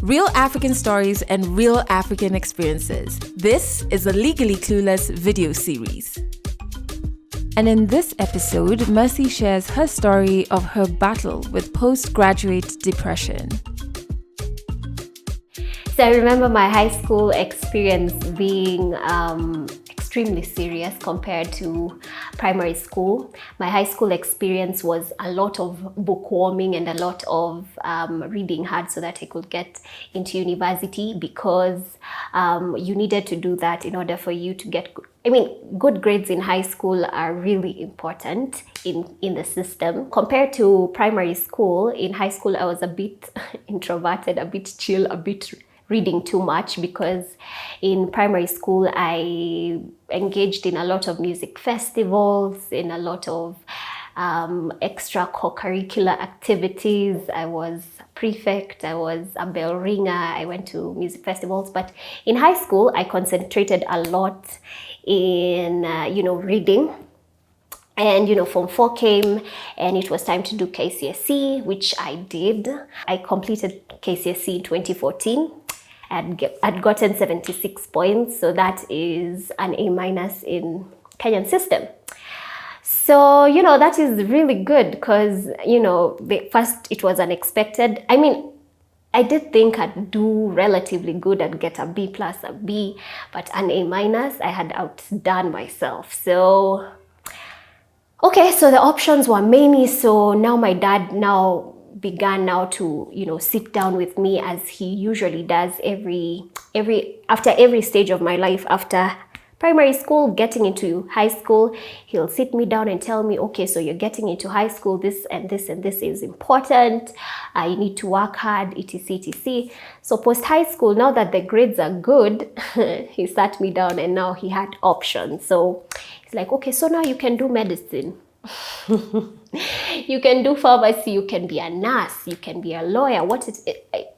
Real African stories and real African experiences. This is the Legally Clueless video series. And in this episode, Mercy shares her story of her battle with postgraduate depression. So I remember my high school experience being extremely serious compared to primary school. My high school experience was a lot of bookworming and a lot of reading hard so that I could get into university, because you needed to do that in order for you to get good grades in high school are really important in the system. Compared to primary school, in high school I was a bit introverted, a bit chill, a bit reading too much, because in primary school I engaged in a lot of music festivals, in a lot of extra co-curricular activities. I was prefect, I was a bell ringer, I went to music festivals. But in high school I concentrated a lot in reading. And Form 4 came and it was time to do KCSE, which I did. I completed KCSE in 2014. I'd gotten 76 points, so that is an A- in Kenyan system. So, that is really good, because, first it was unexpected. I did think I'd do relatively good. I'd get a B plus, a B, but an A-, I had outdone myself. So, okay, so the options were many. So now my dad began to sit down with me, as he usually does after every stage of my life. After primary school, getting into high school, he'll sit me down and tell me, okay, so you're getting into high school, this and this and this is important, you need to work hard, etc. So post high school, now that the grades are good, he sat me down and now he had options. So he's like, okay, so now you can do medicine. You can do pharmacy, you can be a nurse, you can be a lawyer.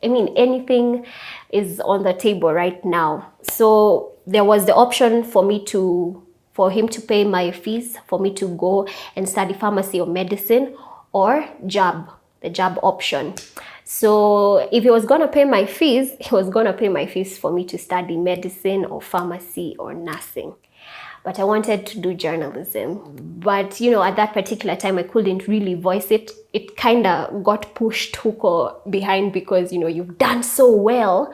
Anything is on the table right now. So there was the option for him to pay my fees, for me to go and study pharmacy or medicine, or the job option. So if he was going to pay my fees, he was going to pay my fees for me to study medicine or pharmacy or nursing. But I wanted to do journalism. But, at that particular time, I couldn't really voice it. It kind of got pushed hook or behind, because, you've done so well.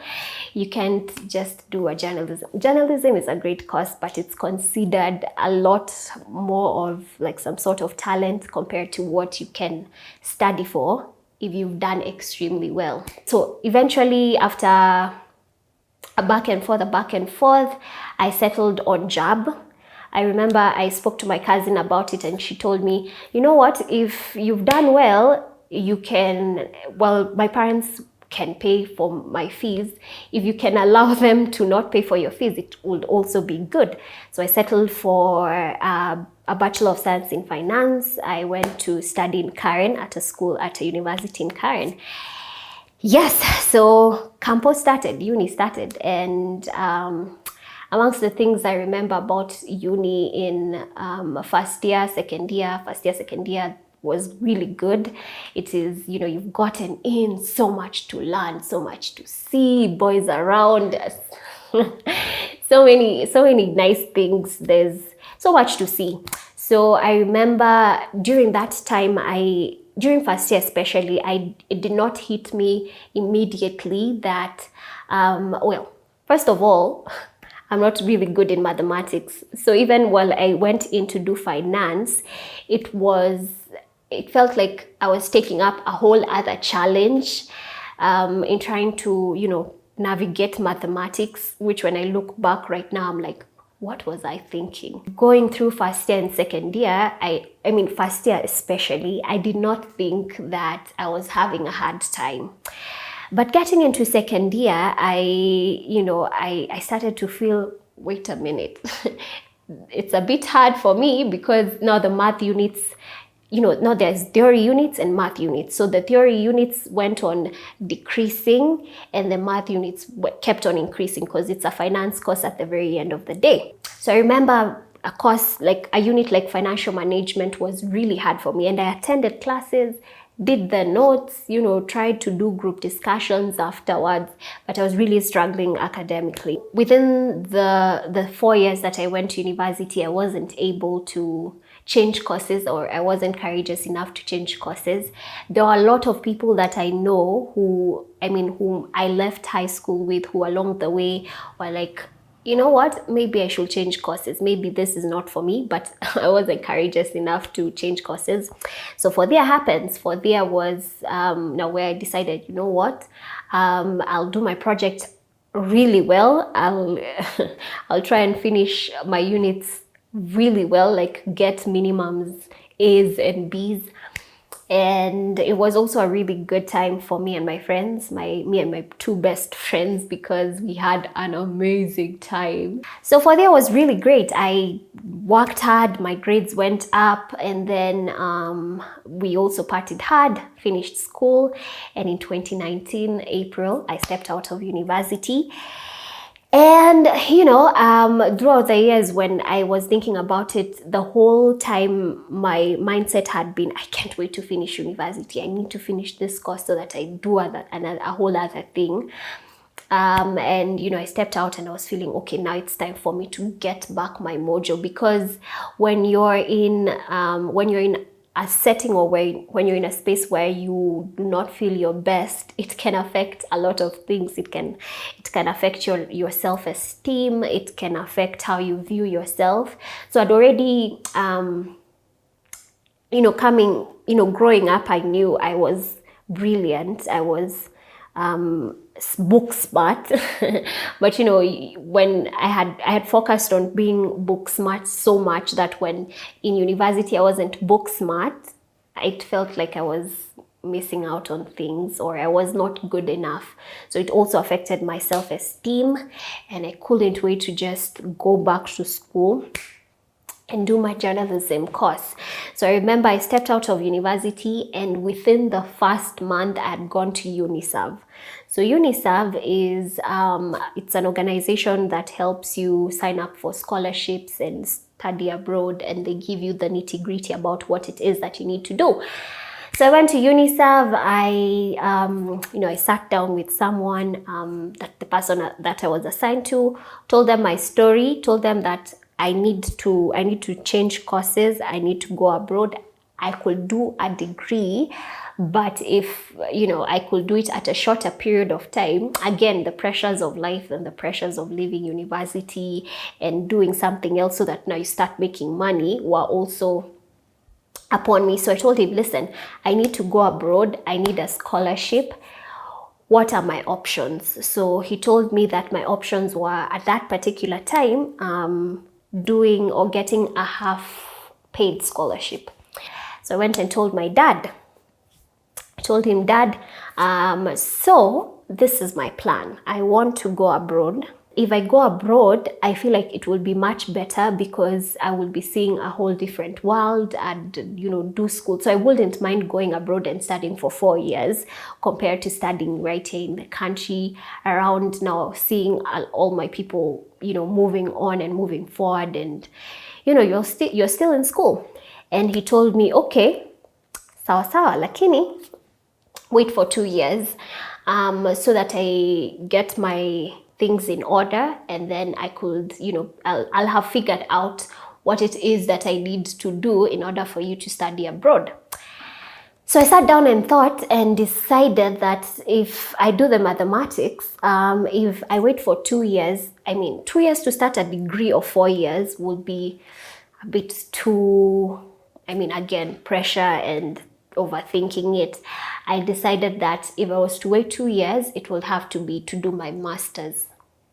You can't just do a journalism. Journalism is a great course, but it's considered a lot more of like some sort of talent compared to what you can study for if you've done extremely well. So eventually, after a back and forth, I settled on job. I remember I spoke to my cousin about it, and she told me, you know what, if you've done well, my parents can pay for my fees. If you can allow them to not pay for your fees, it would also be good. So I settled for a Bachelor of Science in Finance. I went to study in Karen at a university in Karen. Yes, so uni started, and amongst the things I remember about uni in first year, second year was really good. It is, you've gotten in so much to learn, so much to see, boys around, so many nice things. There's so much to see. So I remember during that time, during first year especially, it did not hit me immediately that, first of all, I'm not really good in mathematics. So even while I went in to do finance, it felt like I was taking up a whole other challenge in trying to, navigate mathematics, which when I look back right now, I'm like, what was I thinking? Going through first year and second year, first year especially, I did not think that I was having a hard time. But getting into second year, I started to feel, wait a minute, it's a bit hard for me, because now the math units, now there's theory units and math units. So the theory units went on decreasing and the math units kept on increasing, because it's a finance course at the very end of the day. So I remember a course, like a unit like financial management, was really hard for me, and I attended classes did the notes, tried to do group discussions afterwards, but I was really struggling academically. Within the 4 years that I went to university, I wasn't able to change courses, or I wasn't courageous enough to change courses. There are a lot of people that I know whom I left high school with, who along the way were like, you know what, maybe I should change courses. Maybe this is not for me, but I wasn't courageous enough to change courses. So for there was now where I decided, you know what, I'll do my project really well. I'll try and finish my units really well, like get minimums, A's and B's. And it was also a really good time for me and my friends, me and my two best friends, because we had an amazing time. So for there was really great. I worked hard, my grades went up, and then we also partied hard, finished school, and in 2019 April I stepped out of university. And throughout the years, when I was thinking about it, the whole time my mindset had been, I can't wait to finish university. I need to finish this course so that I do a whole other thing. And I stepped out and I was feeling, okay, now it's time for me to get back my mojo, because when you're in a setting, or when you're in a space where you do not feel your best, it can affect a lot of things. It can affect your self-esteem. It can affect how you view yourself. So I'd already growing up, I knew I was brilliant. I was book smart. But when I had focused on being book smart so much that when in university I wasn't book smart, it felt like I was missing out on things, or I was not good enough. So it also affected my self-esteem, and I couldn't wait to just go back to school and do my journalism course. So I remember I stepped out of university, and within the first month I had gone to UNICEF. So UNICEF is it's an organization that helps you sign up for scholarships and study abroad, and they give you the nitty-gritty about what it is that you need to do. So I went to UNICEF. I sat down with someone, that the person that I was assigned to, told them my story, told them that I need to change courses. I need to go abroad. I could do a degree, but if I could do it at a shorter period of time, again, the pressures of life and the pressures of leaving university and doing something else so that now you start making money were also upon me. So I told him, listen, I need to go abroad. I need a scholarship. What are my options? So he told me that my options were, at that particular time, doing or getting a half paid scholarship. So I went and told my dad. I told him, Dad, so this is my plan. I want to go abroad. If I go abroad, I feel like it will be much better, because I will be seeing a whole different world and, do school. So I wouldn't mind going abroad and studying for 4 years compared to studying right here in the country, around now, seeing all my people, moving on and moving forward, and, you're still in school. And he told me, okay, sawa sawa, lakini wait for 2 years, so that I get my things in order, and then I could, I'll have figured out what it is that I need to do in order for you to study abroad. So I sat down and thought and decided that if I do the mathematics, if I wait for 2 years, 2 years to start a degree of 4 years would be a bit too, again, pressure and overthinking it. I decided that if I was to wait 2 years, it will have to be to do my master's,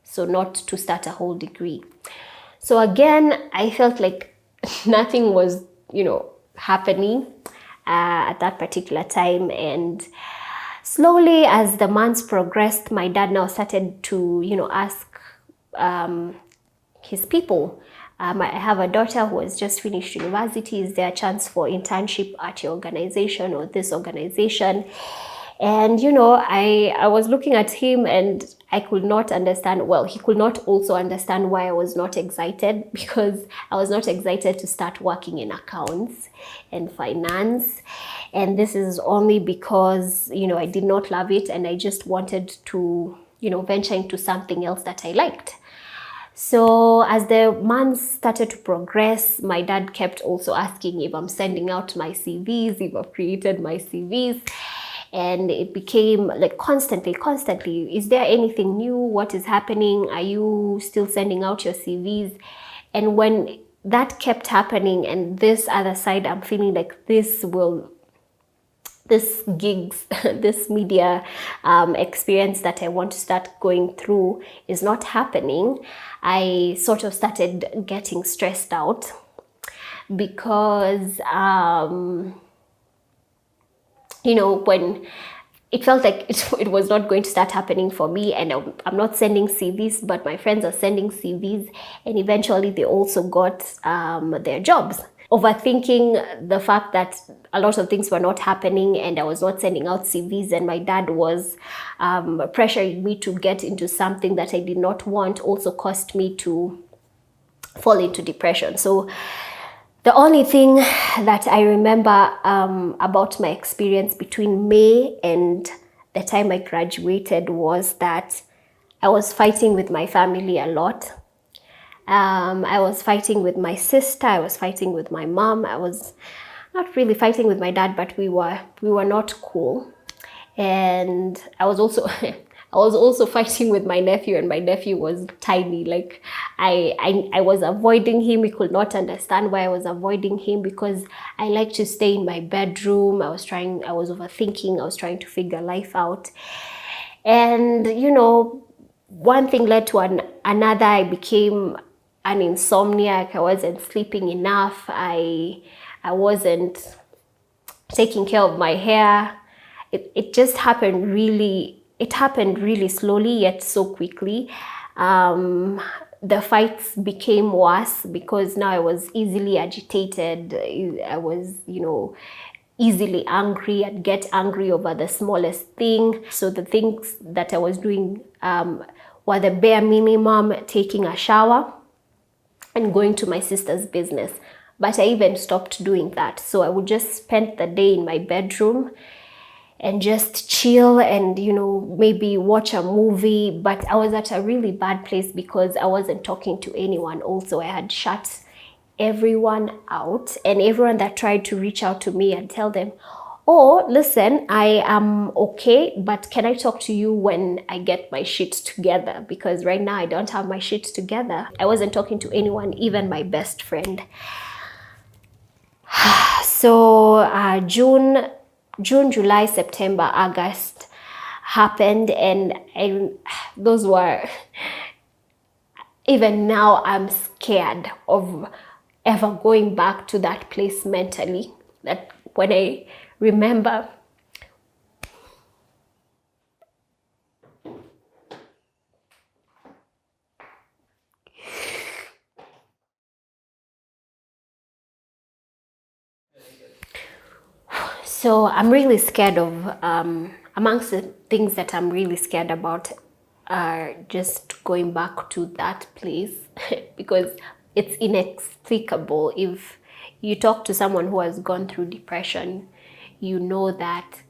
so not to start a whole degree. So again, I felt like nothing was, happening at that particular time. And slowly, as the months progressed, my dad now started to, ask his people. I have a daughter who has just finished university. Is there a chance for internship at your organization or this organization? And, I was looking at him and I could not understand, well, he could not also understand why I was not excited, because I was not excited to start working in accounts and finance. And this is only because, I did not love it, and I just wanted to, venture into something else that I liked. So as the months started to progress, my dad kept also asking if I'm sending out my CVs, if I've created my CVs. And it became like constantly, is there anything new? What is happening? Are you still sending out your CVs? And when that kept happening, and this other side, I'm feeling like this gigs, this media experience that I want to start going through is not happening, I sort of started getting stressed out, because when it felt like it was not going to start happening for me, and I'm not sending CVs, but my friends are sending CVs, and eventually they also got their jobs. Overthinking the fact that a lot of things were not happening, and I was not sending out CVs, and my dad was pressuring me to get into something that I did not want, also caused me to fall into depression. So the only thing that I remember about my experience between May and the time I graduated was that I was fighting with my family a lot. I was fighting with my sister. I was fighting with my mom. I was not really fighting with my dad, but we were not cool. And I was also I was also fighting with my nephew, and my nephew was tiny. Like I was avoiding him. He could not understand why I was avoiding him, because I like to stay in my bedroom. I was overthinking. I was trying to figure life out. And one thing led to another. I became an insomniac. I wasn't sleeping enough. I wasn't taking care of my hair. It just happened really, it happened really slowly, yet so quickly. The fights became worse, because now I was easily agitated. I was, easily angry. I'd get angry over the smallest thing. So the things that I was doing were the bare minimum: taking a shower and going to my sister's business. But I even stopped doing that. So I would just spend the day in my bedroom and just chill and, maybe watch a movie. But I was at a really bad place, because I wasn't talking to anyone. Also, I had shut everyone out, and everyone that tried to reach out to me and tell them, oh, listen, I am okay, but can I talk to you when I get my shit together? Because right now I don't have my shit together. I wasn't talking to anyone, even my best friend. So June, July, September, August happened, and those were, even now I'm scared of ever going back to that place mentally. That when I remember So I'm really scared of, amongst the things that I'm really scared about are just going back to that place because it's inexplicable. If you talk to someone who has gone through depression, you know that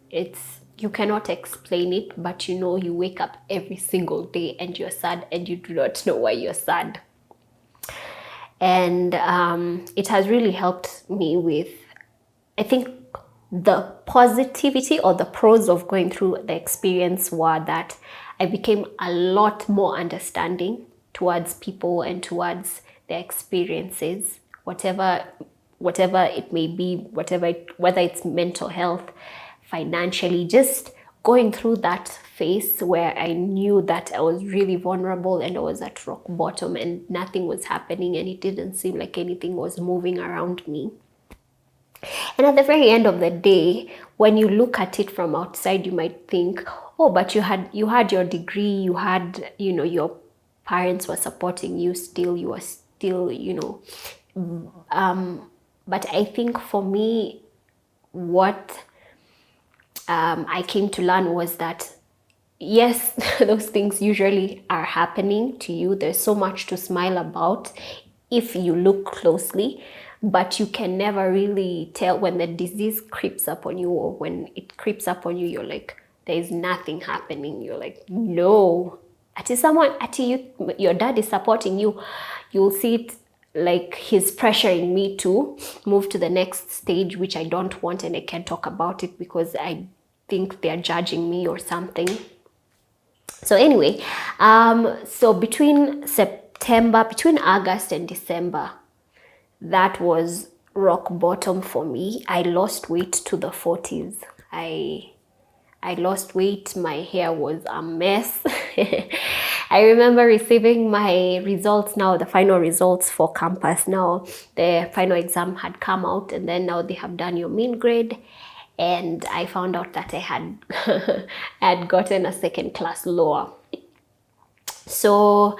you cannot explain it, but you wake up every single day and you're sad and you do not know why you're sad. And it has really helped me with, I think, the positivity or the pros of going through the experience were that I became a lot more understanding towards people and towards their experiences, whatever it may be, whether it's mental health, financially, just going through that phase where I knew that I was really vulnerable and I was at rock bottom and nothing was happening and it didn't seem like anything was moving around me. And at the very end of the day, when you look at it from outside, you might think, oh, but you had your degree, you had, your parents were supporting you still, you were still, but I think for me, what I came to learn was that yes, those things usually are happening to you. There's so much to smile about if you look closely, but you can never really tell when the disease creeps up on you, or when it creeps up on you, you're like, there is nothing happening. You're like, no. Your dad is supporting you. You'll see it like he's pressuring me to move to the next stage, which I don't want, and I can't talk about it because I think they're judging me or something. So anyway, so between August and December, that was rock bottom for me. I lost weight to the 40s. I lost weight. My hair was a mess. I remember receiving my results now, the final results for campus. Now the final exam had come out, and then now they have done your mean grade. And I found out that I had I had gotten a second class lower. So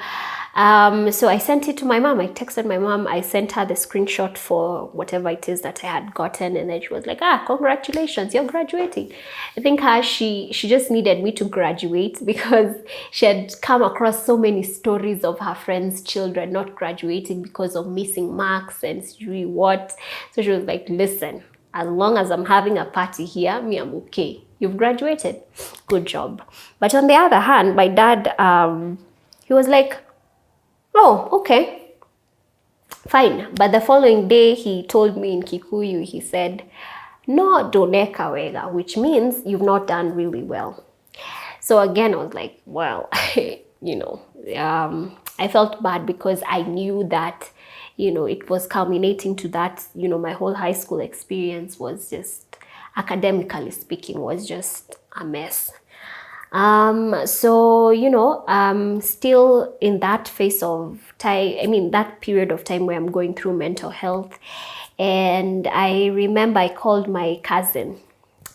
so I sent it to my mom. I texted my mom. I sent her the screenshot for whatever it is that I had gotten, and then she was like, congratulations, you're graduating. I think she just needed me to graduate because she had come across so many stories of her friends' children not graduating because of missing marks and what. So she was like, listen, as long as I'm having a party here, me, I'm okay. You've graduated. Good job. But on the other hand, my dad, he was like, oh, okay, fine. But the following day, he told me in Kikuyu, he said, no doneka wega, which means you've not done really well. So again, I was like, well, I felt bad because I knew that, it was culminating to that, my whole high school experience was just, academically speaking, was just a mess. So, still in that phase of time, that period of time where I'm going through mental health. And I remember I called my cousin,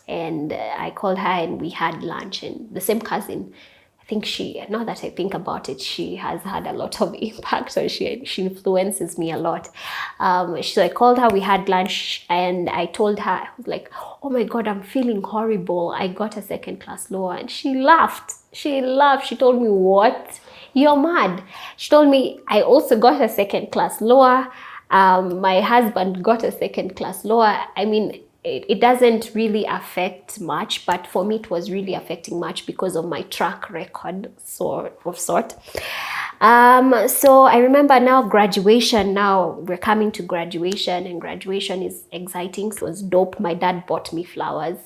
and I called her and we had lunch. And the same cousin, I think now that I think about it, she has had a lot of impact, so she influences me a lot. So I called her, we had lunch, and I told her, I was like, oh my God, I'm feeling horrible. I got a second class lower. And she laughed. She told me, what? You're mad. She told me, I also got a second class lower. My husband got a second class lower. It doesn't really affect much, but for me it was really affecting much because of my track record So I remember now graduation. Now we're coming to graduation, and graduation is exciting. So it was dope. My dad bought me flowers.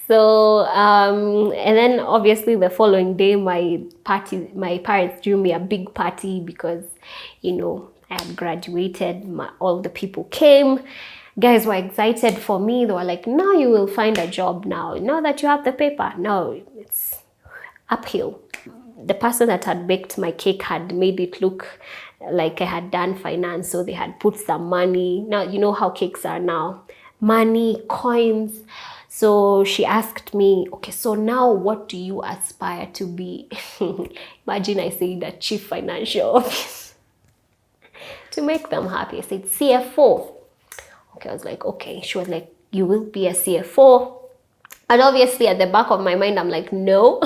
So and then obviously the following day, my parents threw me a big party because I had graduated. All the people came. Guys were excited for me. They were like, now you will find a job now that you have the paper. Now it's uphill. The person that had baked my cake had made it look like I had done finance, so they had put some money. Now you know how cakes are now, money, coins. So she asked me, okay, so now what do you aspire to be? Imagine I said the chief financial officer. To make them happy, I said CFO. Okay, I was like, okay. She was like, you will be a CFO. And obviously at the back of my mind, I'm like, no,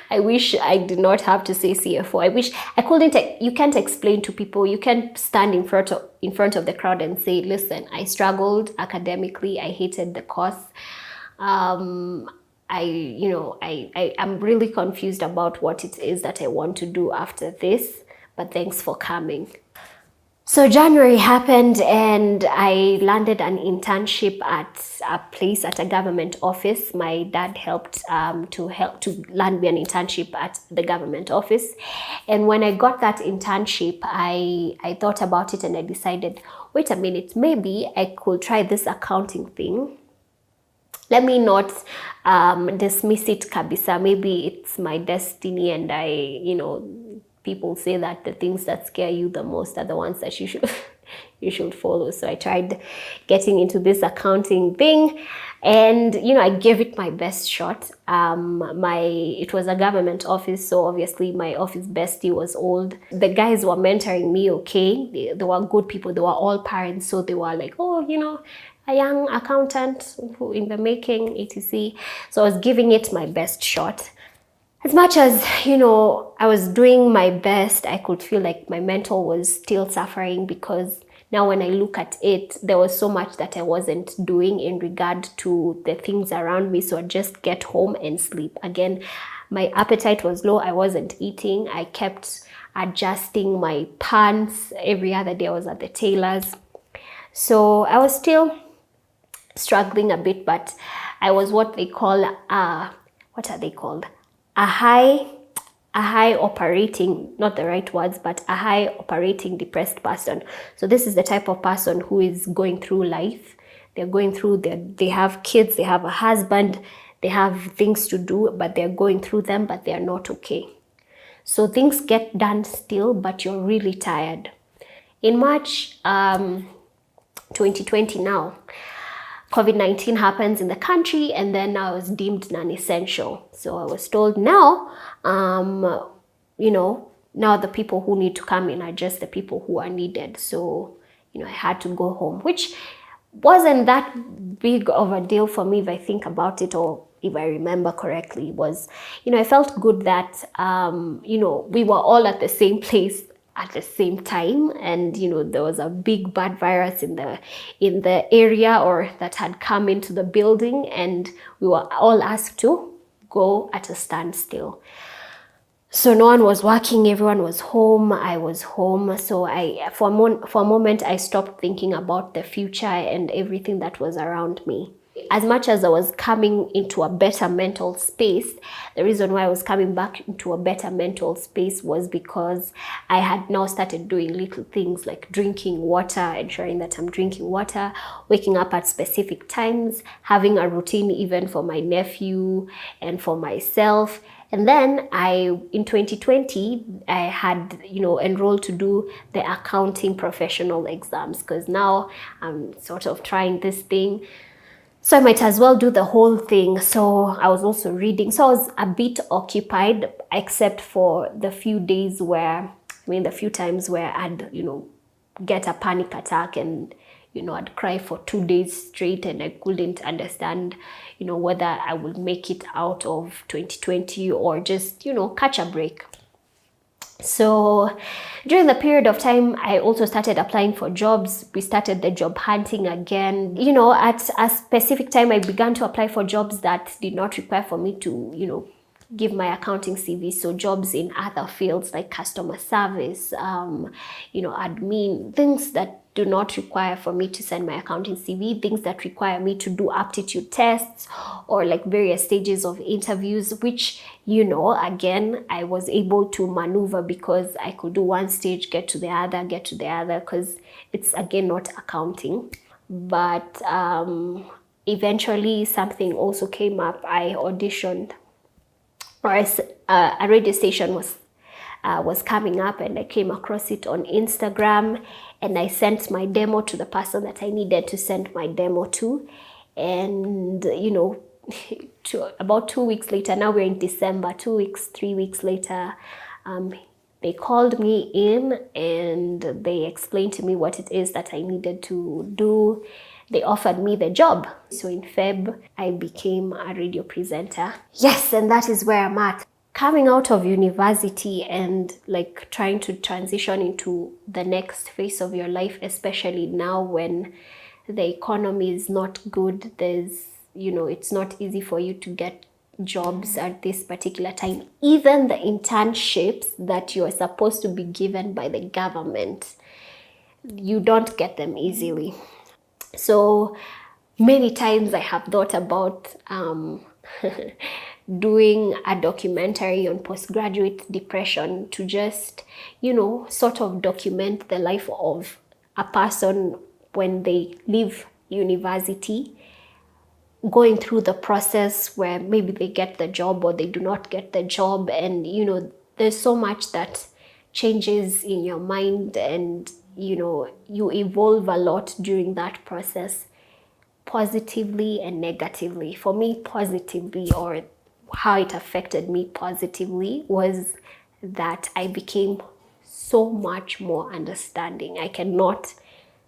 I wish I did not have to say CFO. I wish I couldn't. You can't explain to people. You can't stand in front of the crowd and say, listen, I struggled academically. I hated the course. I'm really confused about what it is that I want to do after this, but thanks for coming. So January happened, and I landed an internship at a government office. My dad helped to land me an internship at the government office. And when I got that internship, I thought about it and I decided, wait a minute, maybe I could try this accounting thing. Let me not dismiss it kabisa. Maybe it's my destiny, and people say that the things that scare you the most are the ones that you should follow. So I tried getting into this accounting thing, and I gave it my best shot. It was a government office, so obviously my office bestie was old. The guys were mentoring me, okay? They were good people. They were all parents, so they were like, oh, a young accountant who in the making, etc. So I was giving it my best shot. As much as, I was doing my best, I could feel like my mental was still suffering, because now when I look at it, there was so much that I wasn't doing in regard to the things around me. So I'd just get home and sleep. Again, my appetite was low. I wasn't eating. I kept adjusting my pants. Every other day I was at the tailor's. So I was still struggling a bit, but I was what they call, what are they called? A high operating, not the right words, but a high operating depressed person. So this is the type of person who is going through life. They're going through, they have kids, they have a husband, they have things to do, but they're going through them, but they're not okay. So things get done still, but you're really tired. In March 2020 now, COVID-19 happens in the country, and then I was deemed non-essential. So I was told now, now the people who need to come in are just the people who are needed. So, I had to go home, which wasn't that big of a deal for me if I think about it, or if I remember correctly. Was, I felt good that, we were all at the same place at the same time, and there was a big bad virus in the area, or that had come into the building, and we were all asked to go at a standstill. So no one was working, everyone was home, I was home. So for a moment I stopped thinking about the future and everything that was around me. As much as I was coming into a better mental space, the reason why I was coming back into a better mental space was because I had now started doing little things like drinking water, ensuring that I'm drinking water, waking up at specific times, having a routine even for my nephew and for myself. And then in 2020, I had, enrolled to do the accounting professional exams, because now I'm sort of trying this thing. So I might as well do the whole thing. So I was also reading. So I was a bit occupied, except for the few days where, the few times where I'd, get a panic attack, and, I'd cry for 2 days straight, and I couldn't understand, whether I would make it out of 2020 or just, catch a break. So during the period of time, I also started applying for jobs. We started the job hunting again. At a specific time, I began to apply for jobs that did not require for me to, give my accounting CV. So jobs in other fields like customer service, admin, things that do not require for me to send my accounting CV, things that require me to do aptitude tests or like various stages of interviews, which, again, I was able to maneuver because I could do one stage, get to the other, because it's, again, not accounting. But eventually something also came up. I auditioned, or a radio station was coming up, and I came across it on Instagram, and I sent my demo to the person that I needed to send my demo to. And, about 2 weeks later, now we're in December, 3 weeks later, they called me in and they explained to me what it is that I needed to do. They offered me the job. So in Feb, I became a radio presenter. Yes, and that is where I'm at. Coming out of university and like trying to transition into the next phase of your life, especially now when the economy is not good, it's not easy for you to get jobs at this particular time. Even the internships that you are supposed to be given by the government, you don't get them easily. So many times I have thought about doing a documentary on postgraduate depression to just, sort of document the life of a person when they leave university, going through the process where maybe they get the job or they do not get the job. And, there's so much that changes in your mind, and, you evolve a lot during that process, positively and negatively. For me, positively, or how it affected me positively, was that I became so much more understanding. I cannot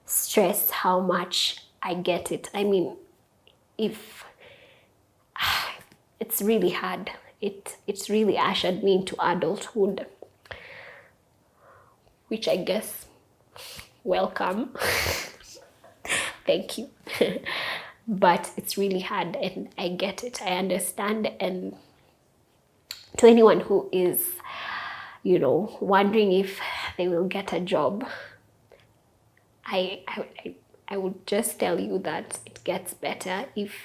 stress how much I get it. I mean, if it's really hard, it's really ushered me into adulthood, which I guess, welcome. Thank you. But it's really hard, and I get it. I understand. And to anyone who is, wondering if they will get a job, I would just tell you that it gets better if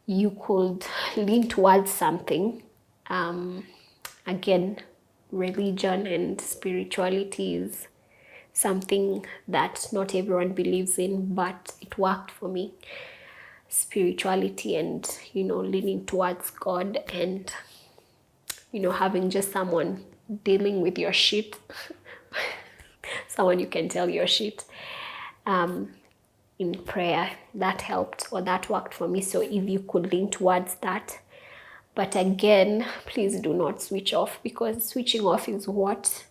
you could lean towards something. Again, religion and spirituality is something that not everyone believes in, but it worked for me. Spirituality and, leaning towards God, and, having just someone dealing with your shit, someone you can tell your shit, in prayer, that helped, or that worked for me. So if you could lean towards that. But again, please do not switch off, because switching off is what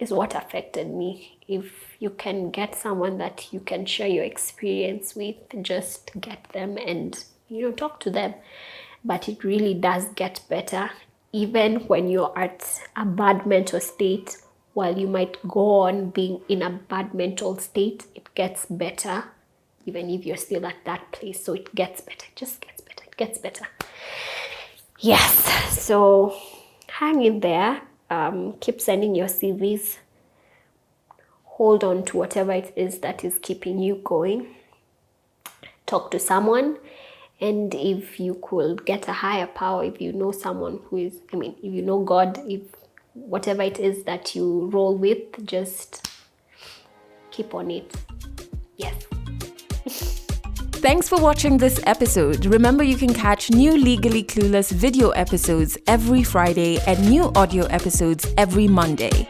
affected me. If you can get someone that you can share your experience with, just get them and, talk to them. But it really does get better. Even when you're at a bad mental state, while you might go on being in a bad mental state, it gets better, even if you're still at that place. So it gets better, it just gets better, it gets better. Yes, so hang in there, keep sending your CVs, hold on to whatever it is that is keeping you going, talk to someone, and if you could get a higher power, if you know someone who is, if you know God, if whatever it is that you roll with, just keep on it. Yes. Thanks for watching this episode. Remember, you can catch new Legally Clueless video episodes every Friday and new audio episodes every Monday.